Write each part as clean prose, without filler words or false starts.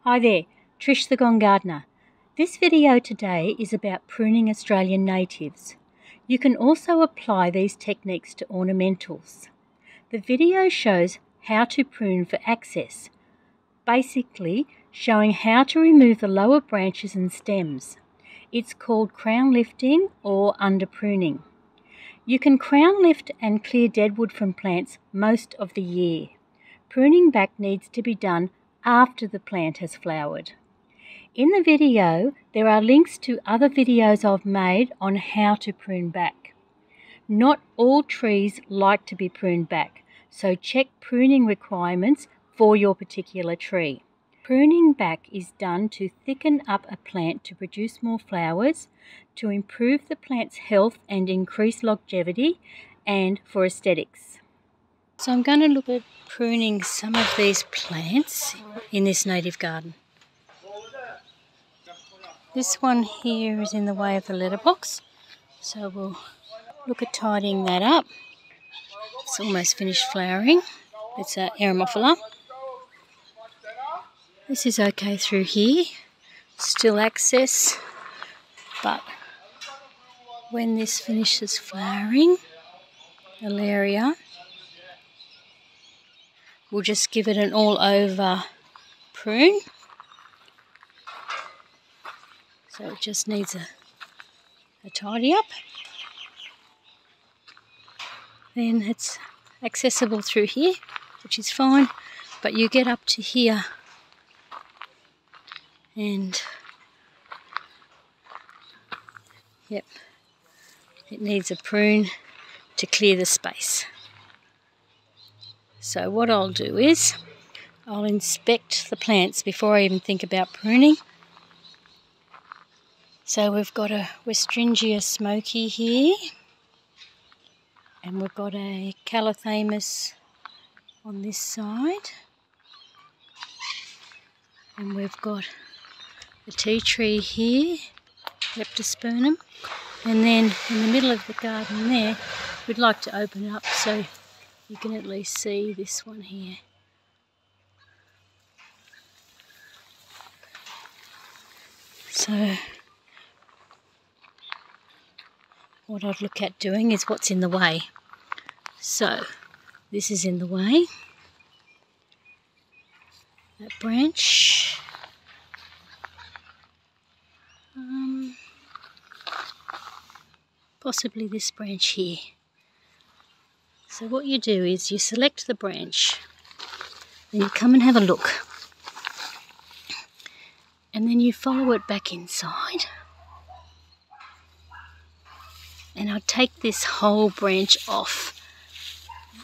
Hi there, Trish the Gong Gardener. This video today is about pruning Australian natives. You can also apply these techniques to ornamentals. The video shows how to prune for access, basically showing how to remove the lower branches and stems. It's called crown lifting or under pruning. You can crown lift and clear deadwood from plants most of the year. Pruning back needs to be done after the plant has flowered. In the video, there are links to other videos I've made on how to prune back. Not all trees like to be pruned back, so check pruning requirements for your particular tree. Pruning back is done to thicken up a plant to produce more flowers, to improve the plant's health and increase longevity, and for aesthetics. So I'm going to look at pruning some of these plants in this native garden. This one here is in the way of the letterbox, so we'll look at tidying that up. It's almost finished flowering. It's an Aeromophila. This is okay through here, still access, but when this finishes flowering, Alaria, we'll just give it an all-over prune. So it just needs a tidy up. Then it's accessible through here, which is fine, but you get up to here and yep, it needs a prune to clear the space. So what I'll do is I'll inspect the plants before I even think about pruning. So we've got a Westringia smoky here, and we've got a Calathemus on this side, and we've got a tea tree here, Leptospermum, and then in the middle of the garden there, we'd like to open it up so you can at least see this one here. So what I'd look at doing is what's in the way. So this is in the way. That branch. Possibly this branch here. So what you do is you select the branch, then you come and have a look, and then you follow it back inside, and I'll take this whole branch off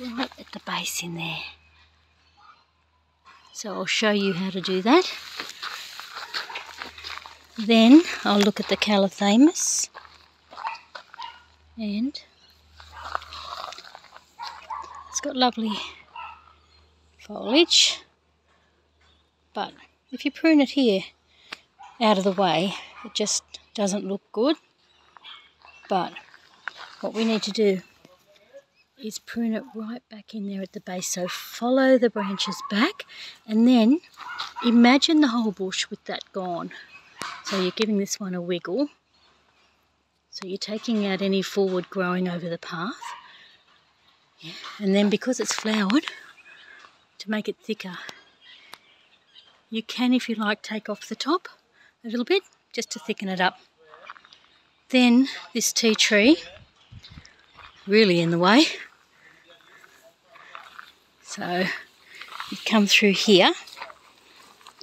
right at the base in there. So I'll show you how to do that. Then I'll look at the Calathemus, and it's got lovely foliage, but if you prune it here out of the way, it just doesn't look good. But what we need to do is prune it right back in there at the base. So follow the branches back, and then imagine the whole bush with that gone. So you're giving this one a wiggle. So you're taking out any forward growing over the path. Yeah. And then because it's flowered, to make it thicker, you can, if you like, take off the top a little bit just to thicken it up. Then this tea tree, really in the way. So you'd come through here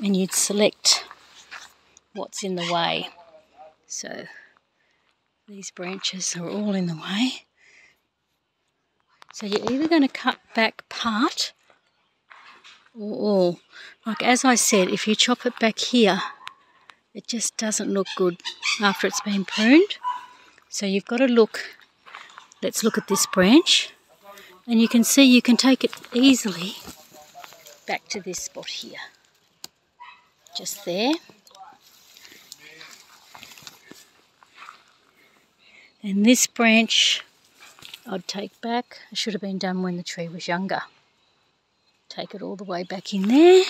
and you'd select what's in the way. So these branches are all in the way. So you're either going to cut back part or all. Like as I said, if you chop it back here, it just doesn't look good after it's been pruned. So you've got to look, let's look at this branch, and you can see you can take it easily back to this spot here. Just there. And this branch I'd take back. It should have been done when the tree was younger. Take it all the way back in there.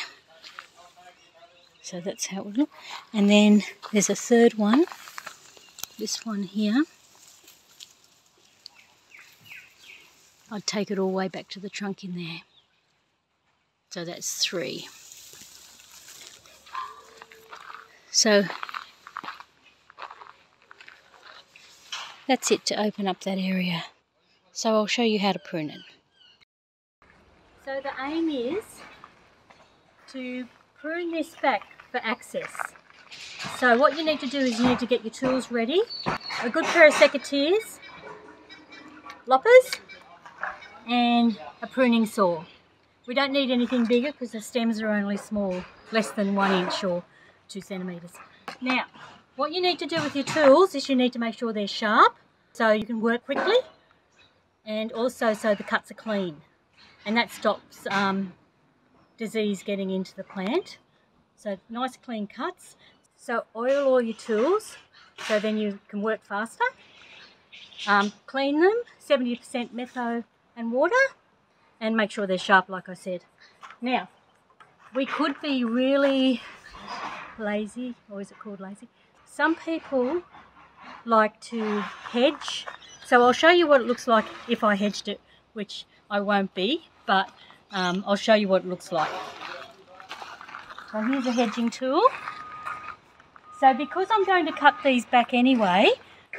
So that's how it would look. And then there's a third one, this one here. I'd take it all the way back to the trunk in there. So that's 3. So that's it to open up that area. So I'll show you how to prune it. So the aim is to prune this back for access. So what you need to do is you need to get your tools ready. A good pair of secateurs, loppers, and a pruning saw. We don't need anything bigger because the stems are only small, less than 1 inch or 2 centimetres. Now, what you need to do with your tools is you need to make sure they're sharp so you can work quickly, and also so the cuts are clean. And that stops disease getting into the plant. So nice clean cuts. So oil all your tools so then you can work faster. Clean them, 70% metho and water, and make sure they're sharp like I said. Now, we could be really lazy, or is it called lazy? Some people like to hedge. So I'll show you what it looks like if I hedged it, which I won't be, but I'll show you what it looks like. So here's a hedging tool. So because I'm going to cut these back anyway,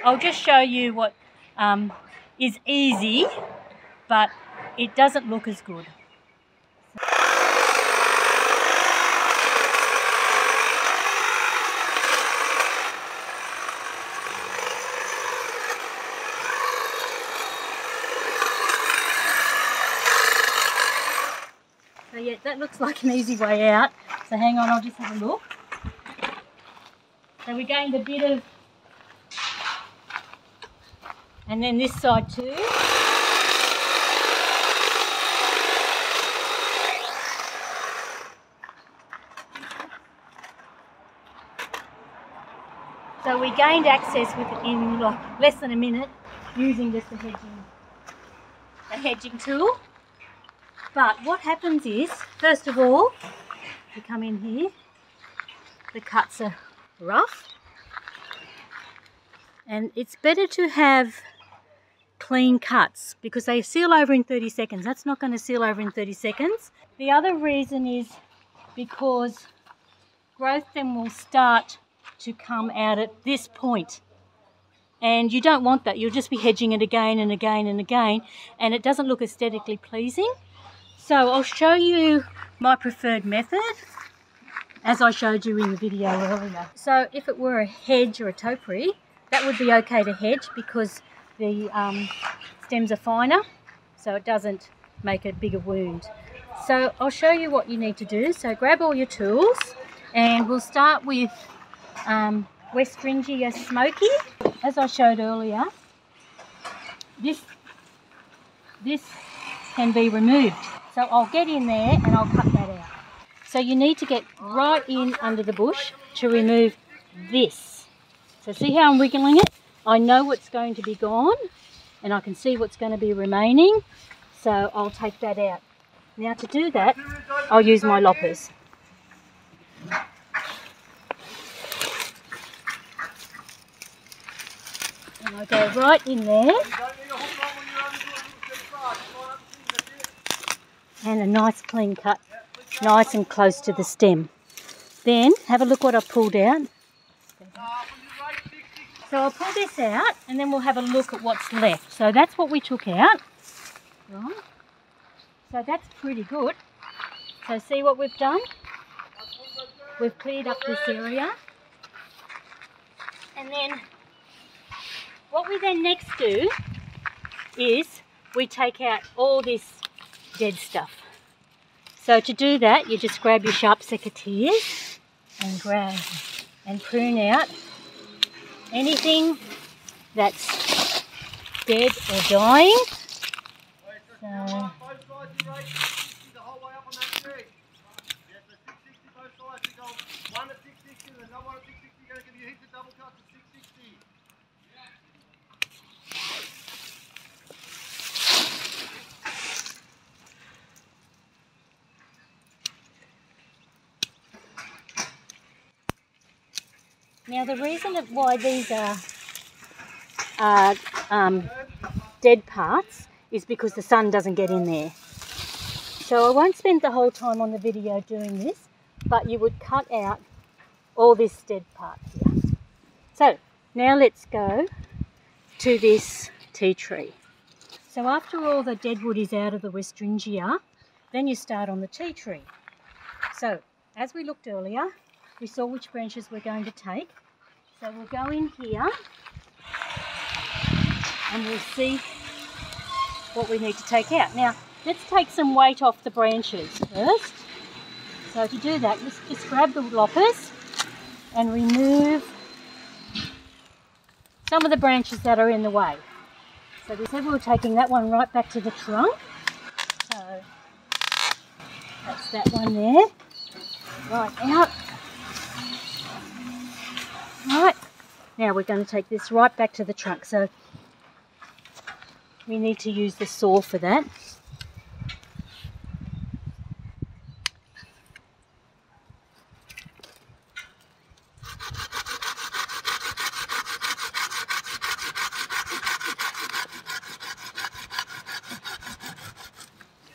I'll just show you what is easy, but it doesn't look as good. So yeah, that looks like an easy way out. So hang on, I'll just have a look. So we gained a bit of, and then this side too. So we gained access within like less than a minute using just a hedging tool. But what happens is, first of all, you come in here, the cuts are rough, and it's better to have clean cuts because they seal over in 30 seconds. That's not going to seal over in 30 seconds. The other reason is because growth then will start to come out at this point. And you don't want that. You'll just be hedging it again and again and again, and it doesn't look aesthetically pleasing. So I'll show you my preferred method, as I showed you in the video earlier. So if it were a hedge or a topiary, that would be okay to hedge because the stems are finer, so it doesn't make a bigger wound. So I'll show you what you need to do. So grab all your tools, and we'll start with West Stringia Smoky. As I showed earlier, this can be removed. So I'll get in there and I'll cut that out. So you need to get right in under the bush to remove this. So see how I'm wiggling it? I know what's going to be gone and I can see what's going to be remaining. So I'll take that out. Now to do that, I'll use my loppers. And I go right in there. And a nice clean cut, nice and close to the stem. Then have a look what I've pulled out. So I'll pull this out and then we'll have a look at what's left. So that's what we took out. Right. So that's pretty good. So see what we've done? We've cleared up this area. And then what we then next do is we take out all this dead stuff. So to do that, you just grab your sharp secateurs and grab and prune out anything that's dead or dying. So Now the reason why these are dead parts is because the sun doesn't get in there. So I won't spend the whole time on the video doing this, but you would cut out all this dead part here. So now let's go to this tea tree. So after all the dead wood is out of the Westringia, then you start on the tea tree. So as we looked earlier, we saw which branches we're going to take. So we'll go in here and we'll see what we need to take out. Now let's take some weight off the branches first. So to do that, let's just grab the loppers and remove some of the branches that are in the way. So we said we were taking that one right back to the trunk. So that's that one there. Right out. Right. Now we're going to take this right back to the trunk. So we need to use the saw for that.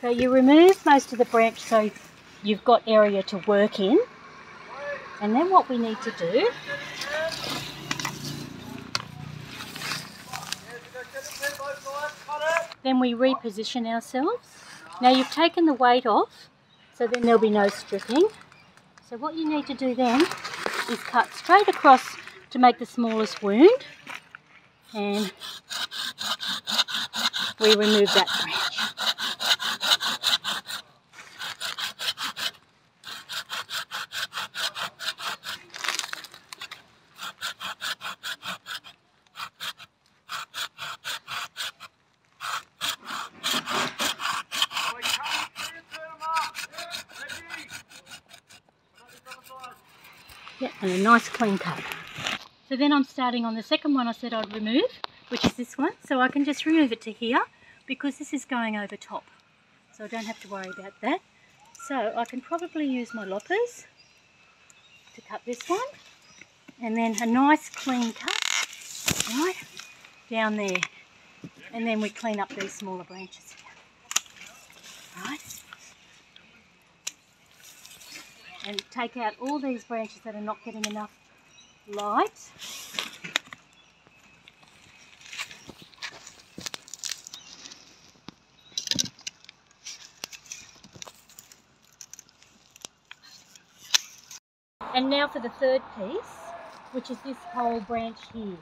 So you remove most of the branch so you've got area to work in. And then what we need to do then we reposition ourselves. Now you've taken the weight off, so then there'll be no stripping. So what you need to do then is cut straight across to make the smallest wound, and we remove that branch. Yeah, and a nice clean cut. So then I'm starting on the second one I said I'd remove, which is this one. So I can just remove it to here because this is going over top. So I don't have to worry about that. So I can probably use my loppers to cut this one. And then a nice clean cut, right, down there. And then we clean up these smaller branches here. Right. And take out all these branches that are not getting enough light. And now for the third piece, which is this whole branch here,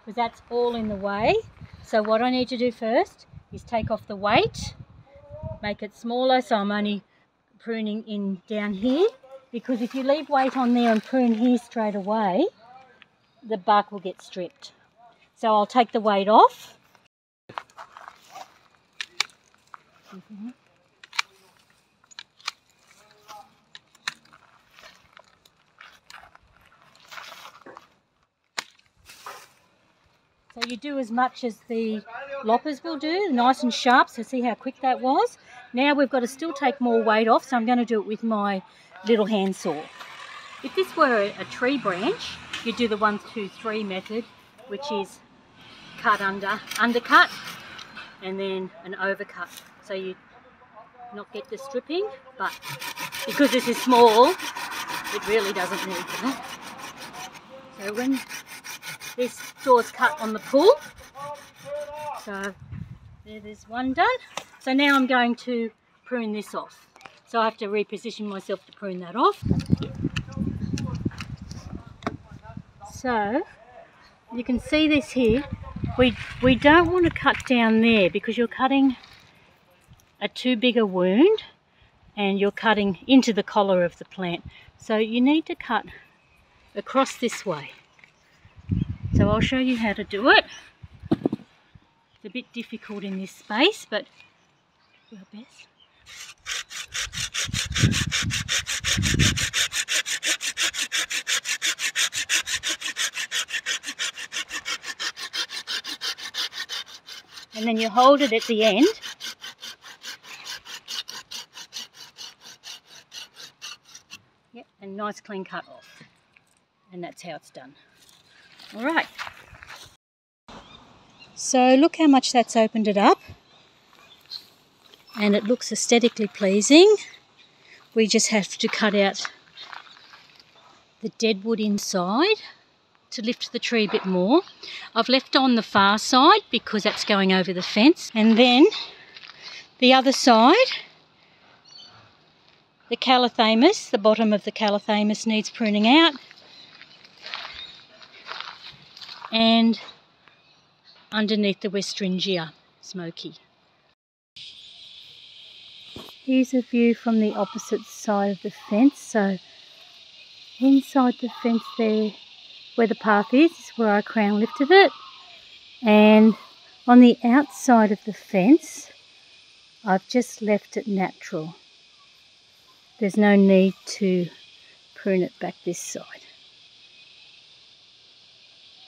because that's all in the way. So what I need to do first is take off the weight, make it smaller, so I'm only pruning in down here, because if you leave weight on there and prune here straight away, the bark will get stripped. So I'll take the weight off. So you do as much as the loppers will do, nice and sharp, so see how quick that was. Now we've got to still take more weight off, so I'm going to do it with my little hand saw. If this were a tree branch, you'd do the 1, 2, 3 method, which is cut undercut, and then an overcut. So you not get the stripping, but because this is small, it really doesn't need that. So when this saw's cut on the pull, so there's one done. So now I'm going to prune this off. So I have to reposition myself to prune that off. So you can see this here. We don't want to cut down there because you're cutting a too big a wound and you're cutting into the collar of the plant. So you need to cut across this way. So I'll show you how to do it. It's a bit difficult in this space, but do our best. And then you hold it at the end. Yep, and nice clean cut off. And that's how it's done. All right. So look how much that's opened it up. And it looks aesthetically pleasing. We just have to cut out the dead wood inside to lift the tree a bit more. I've left on the far side because that's going over the fence. And then the other side, the calathemus, the bottom of the calathemus needs pruning out. And underneath the Westringia, smoky. Here's a view from the opposite side of the fence. So inside the fence there, where the path is where I crown lifted it. And on the outside of the fence, I've just left it natural. There's no need to prune it back this side.